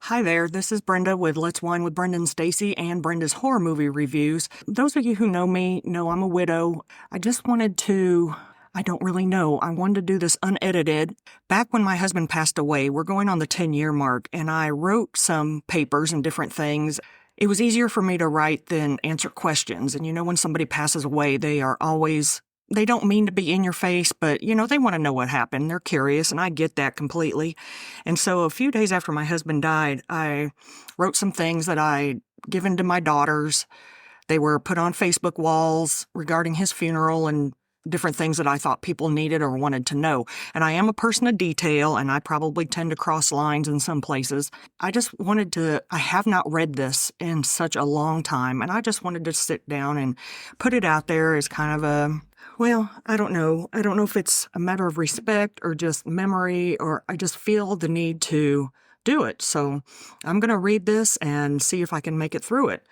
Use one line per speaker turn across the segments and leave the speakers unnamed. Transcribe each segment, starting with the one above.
Hi there, this is Brenda with Let's Wine with Brenda and Stacy and Brenda's horror movie reviews. Those of you who know me know I'm a widow. I don't really know. I wanted to do this unedited. Back when my husband passed away, we're going on the 10-year mark, and I wrote some papers and different things. It was easier for me to write than answer questions. And when somebody passes away, they don't mean to be in your face, but, they want to know what happened. They're curious, and I get that completely. And so a few days after my husband died, I wrote some things that I'd given to my daughters. They were put on Facebook walls regarding his funeral and different things that I thought people needed or wanted to know. And I am a person of detail, and I probably tend to cross lines in some places. I have not read this in such a long time, and I just wanted to sit down and put it out there as kind of I don't know. I don't know if it's a matter of respect or just memory, or I just feel the need to do it. So I'm going to read this and see if I can make it through it.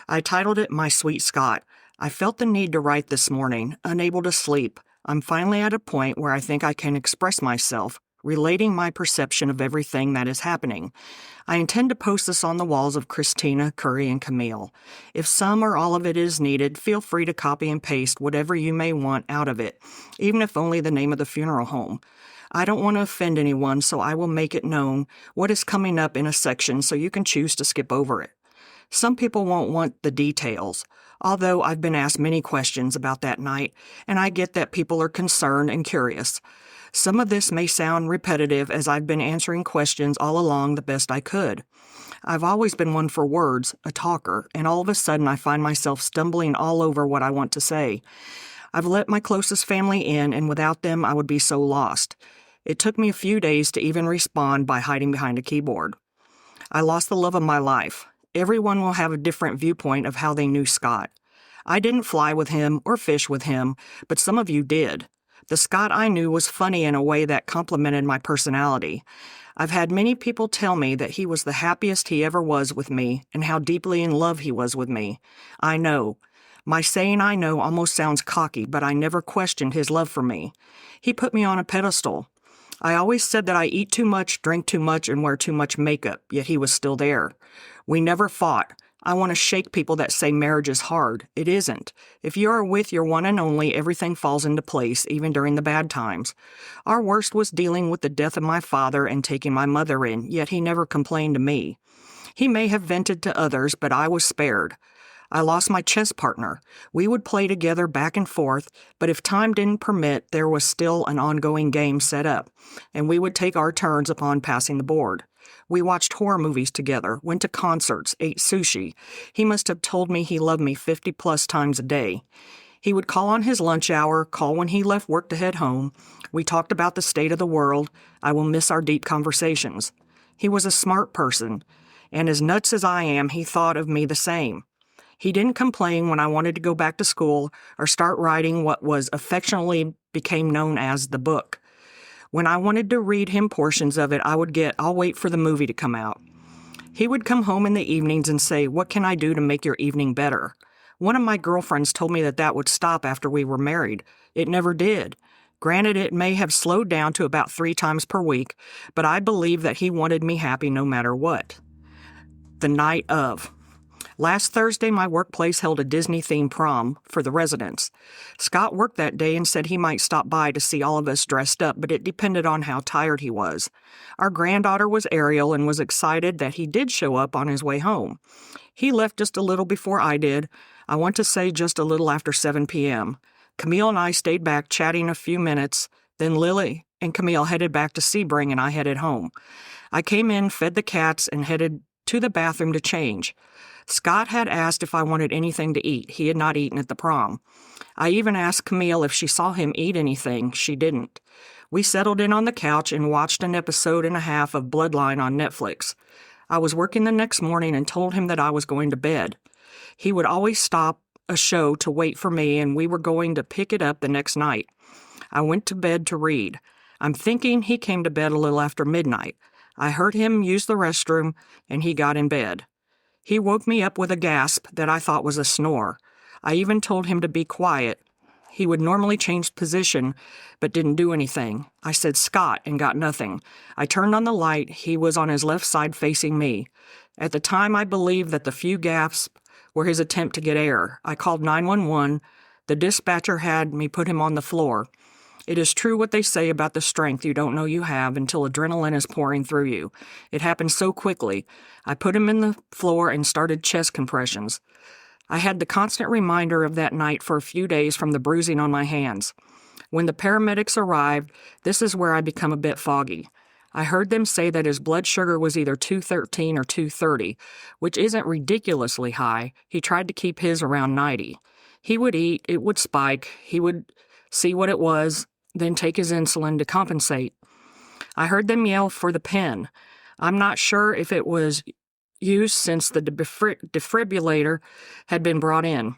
I titled it My Sweet Scott. I felt the need to write this morning, unable to sleep. I'm finally at a point where I think I can express myself, relating my perception of everything that is happening. I intend to post this on the walls of Christina, Curry, and Camille. If some or all of it is needed, feel free to copy and paste whatever you may want out of it, even if only the name of the funeral home. I don't want to offend anyone, so I will make it known what is coming up in a section so you can choose to skip over it. Some people won't want the details, although I've been asked many questions about that night, and I get that people are concerned and curious. Some of this may sound repetitive, as I've been answering questions all along the best I could. I've always been one for words, a talker, and all of a sudden I find myself stumbling all over what I want to say. I've let my closest family in, and without them I would be so lost. It took me a few days to even respond by hiding behind a keyboard. I lost the love of my life. Everyone will have a different viewpoint of how they knew Scott. I didn't fly with him or fish with him, but some of you did. The Scott I knew was funny in a way that complemented my personality. I've had many people tell me that he was the happiest he ever was with me and how deeply in love he was with me. I know. My saying I know almost sounds cocky, but I never questioned his love for me. He put me on a pedestal. I always said that I eat too much, drink too much, and wear too much makeup, yet he was still there. We never fought. I want to shake people that say marriage is hard. It isn't. If you are with your one and only, everything falls into place, even during the bad times. Our worst was dealing with the death of my father and taking my mother in, yet he never complained to me. He may have vented to others, but I was spared. I lost my chess partner. We would play together back and forth, but if time didn't permit, there was still an ongoing game set up, and we would take our turns upon passing the board. We watched horror movies together, went to concerts, ate sushi. He must have told me he loved me 50-plus times a day. He would call on his lunch hour, call when he left work to head home. We talked about the state of the world. I will miss our deep conversations. He was a smart person, and as nuts as I am, he thought of me the same. He didn't complain when I wanted to go back to school or start writing what was affectionately became known as the book. When I wanted to read him portions of it, I'll wait for the movie to come out. He would come home in the evenings and say, "What can I do to make your evening better?" One of my girlfriends told me that would stop after we were married. It never did. Granted, it may have slowed down to about 3 times per week, but I believe that he wanted me happy no matter what. The night of. Last Thursday, my workplace held a Disney-themed prom for the residents. Scott worked that day and said he might stop by to see all of us dressed up, but it depended on how tired he was. Our granddaughter was Ariel and was excited that he did show up on his way home. He left just a little before I did. I want to say just a little after 7 p.m. Camille and I stayed back chatting a few minutes. Then Lily and Camille headed back to Sebring and I headed home. I came in, fed the cats, and headed to the bathroom to change. Scott had asked if I wanted anything to eat. He had not eaten at the prom. I even asked Camille if she saw him eat anything. She didn't. We settled in on the couch and watched an episode and a half of Bloodline on Netflix. I was working the next morning and told him that I was going to bed. He would always stop a show to wait for me, and we were going to pick it up the next night. I went to bed to read. I'm thinking he came to bed a little after midnight. I heard him use the restroom, and he got in bed. He woke me up with a gasp that I thought was a snore. I even told him to be quiet. He would normally change position, but didn't do anything. I said, "Scott," and got nothing. I turned on the light. He was on his left side facing me. At the time, I believed that the few gasps were his attempt to get air. I called 911. The dispatcher had me put him on the floor. It is true what they say about the strength you don't know you have until adrenaline is pouring through you. It happened so quickly. I put him in the floor and started chest compressions. I had the constant reminder of that night for a few days from the bruising on my hands. When the paramedics arrived, this is where I become a bit foggy. I heard them say that his blood sugar was either 213 or 230, which isn't ridiculously high. He tried to keep his around 90. He would eat, it would spike, he would see what it was, then take his insulin to compensate. I heard them yell for the pen. I'm not sure if it was used since the defibrillator had been brought in.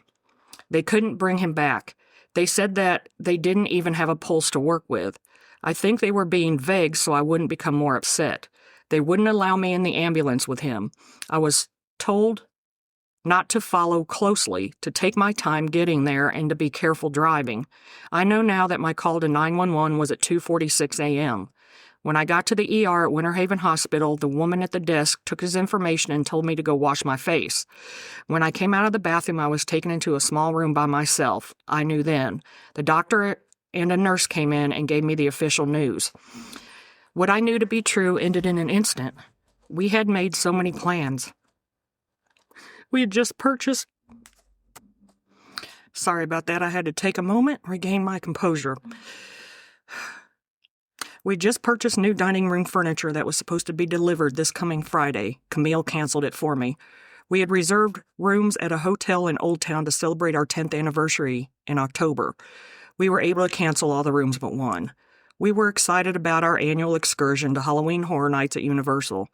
They couldn't bring him back. They said that they didn't even have a pulse to work with. I think they were being vague so I wouldn't become more upset. They wouldn't allow me in the ambulance with him. I was told not to follow closely, to take my time getting there, and to be careful driving. I know now that my call to 911 was at 2:46 a.m. When I got to the ER at Winter Haven Hospital, the woman at the desk took his information and told me to go wash my face. When I came out of the bathroom, I was taken into a small room by myself. I knew then. The doctor and a nurse came in and gave me the official news. What I knew to be true ended in an instant. We had made so many plans. We had just purchased... Sorry about that. I had to take a moment, regain my composure. We just purchased new dining room furniture that was supposed to be delivered this coming Friday. Camille canceled it for me. We had reserved rooms at a hotel in Old Town to celebrate our 10th anniversary in October. We were able to cancel all the rooms but one. We were excited about our annual excursion to Halloween Horror Nights at Universal.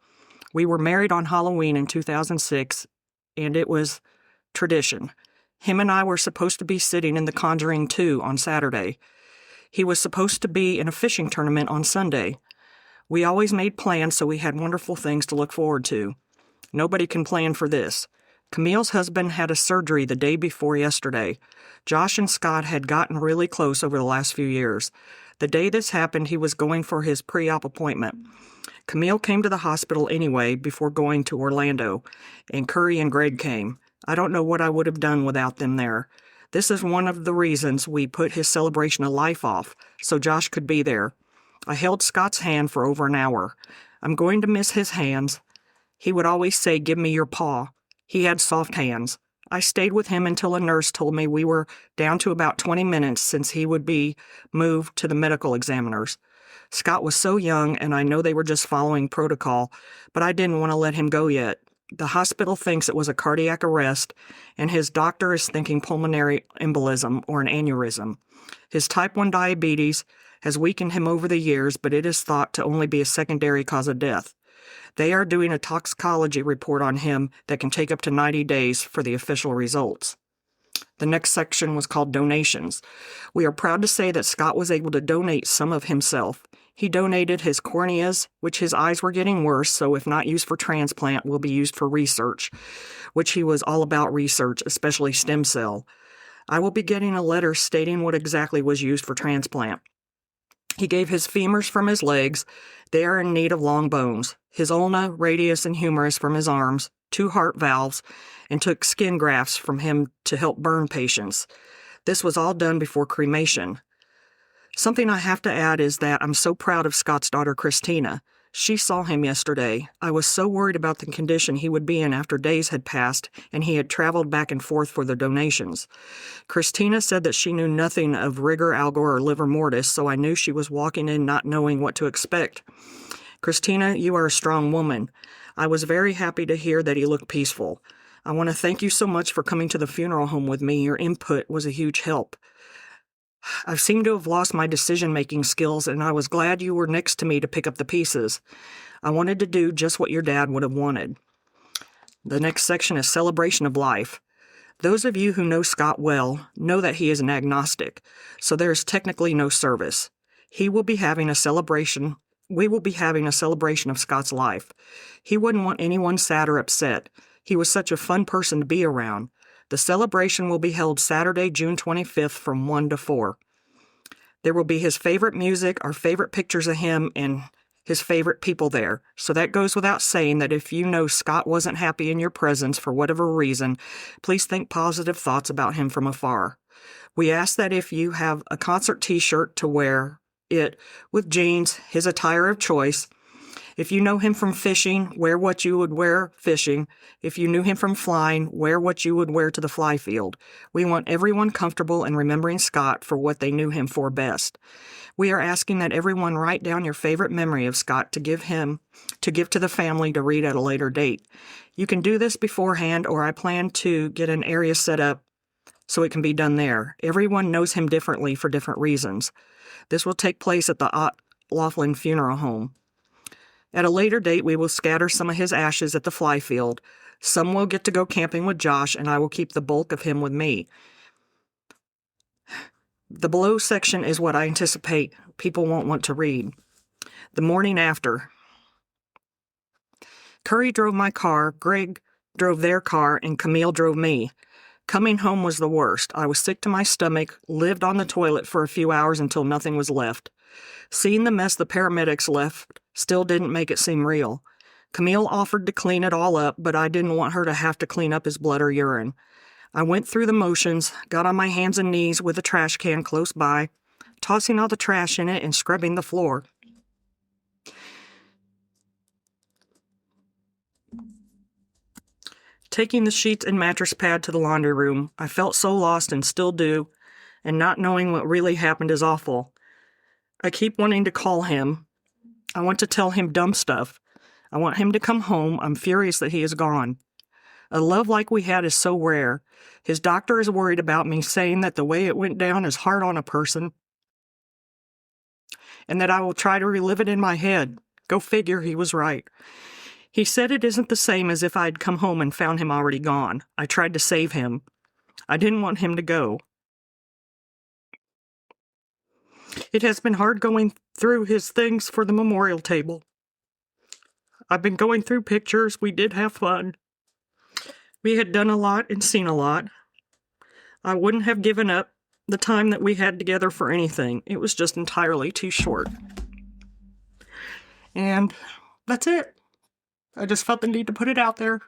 We were married on Halloween in 2006, and it was tradition. Him and I were supposed to be sitting in The Conjuring 2 on Saturday. He was supposed to be in a fishing tournament on Sunday. We always made plans, so we had wonderful things to look forward to. Nobody can plan for this. Camille's husband had a surgery the day before yesterday. Josh and Scott had gotten really close over the last few years. The day this happened, he was going for his pre-op appointment. Camille came to the hospital anyway before going to Orlando, and Curry and Greg came. I don't know what I would have done without them there. This is one of the reasons we put his celebration of life off, so Josh could be there. I held Scott's hand for over an hour. I'm going to miss his hands. He would always say, "Give me your paw." He had soft hands. I stayed with him until a nurse told me we were down to about 20 minutes since he would be moved to the medical examiners. Scott was so young, and I know they were just following protocol, but I didn't want to let him go yet. The hospital thinks it was a cardiac arrest, and his doctor is thinking pulmonary embolism or an aneurysm. His type 1 diabetes has weakened him over the years, but it is thought to only be a secondary cause of death. They are doing a toxicology report on him that can take up to 90 days for the official results. The next section was called donations. We are proud to say that Scott was able to donate some of himself. He donated his corneas, which his eyes were getting worse, so if not used for transplant, will be used for research, which he was all about research, especially stem cell. I will be getting a letter stating what exactly was used for transplant. He gave his femurs from his legs. They are in need of long bones. His ulna, radius, and humerus from his arms, 2 heart valves, and took skin grafts from him to help burn patients. This was all done before cremation. Something I have to add is that I'm so proud of Scott's daughter, Christina. She saw him yesterday. I was so worried about the condition he would be in after days had passed and he had traveled back and forth for the donations. Christina said that she knew nothing of rigor algor or livor mortis, so I knew she was walking in not knowing what to expect. Christina, you are a strong woman. I was very happy to hear that he looked peaceful. I want to thank you so much for coming to the funeral home with me. Your input was a huge help. I seem to have lost my decision-making skills, and I was glad you were next to me to pick up the pieces. I wanted to do just what your dad would have wanted. The next section is celebration of life. Those of you who know Scott well know that he is an agnostic, so there is technically no service. We will be having a celebration of Scott's life. He wouldn't want anyone sad or upset. He was such a fun person to be around. The celebration will be held Saturday, June 25th from 1 to 4. There will be his favorite music, our favorite pictures of him, and his favorite people there. So that goes without saying that if you know Scott wasn't happy in your presence for whatever reason, please think positive thoughts about him from afar. We ask that if you have a concert t-shirt to wear it with jeans, his attire of choice. If you know him from fishing, wear what you would wear fishing. If you knew him from flying, wear what you would wear to the fly field. We want everyone comfortable in remembering Scott for what they knew him for best. We are asking that everyone write down your favorite memory of Scott to give to the family to read at a later date. You can do this beforehand, or I plan to get an area set up so it can be done there. Everyone knows him differently for different reasons. This will take place at the Ott Laughlin Funeral Home. At a later date, we will scatter some of his ashes at the fly field. Some will get to go camping with Josh, and I will keep the bulk of him with me. The below section is what I anticipate people won't want to read. The morning after. Curry drove my car, Greg drove their car, and Camille drove me. Coming home was the worst. I was sick to my stomach, lived on the toilet for a few hours until nothing was left. Seeing the mess the paramedics left still didn't make it seem real. Camille offered to clean it all up, but I didn't want her to have to clean up his blood or urine. I went through the motions, got on my hands and knees with a trash can close by, tossing all the trash in it and scrubbing the floor. Taking the sheets and mattress pad to the laundry room, I felt so lost and still do, and not knowing what really happened is awful. I keep wanting to call him. I want to tell him dumb stuff. I want him to come home. I'm furious that he is gone. A love like we had is so rare. His doctor is worried about me, saying that the way it went down is hard on a person, and that I will try to relive it in my head. Go figure, he was right. He said it isn't the same as if I'd come home and found him already gone. I tried to save him. I didn't want him to go. It has been hard going through his things for the memorial table. I've been going through pictures. We did have fun. We had done a lot and seen a lot. I wouldn't have given up the time that we had together for anything. It was just entirely too short. And that's it. I just felt the need to put it out there.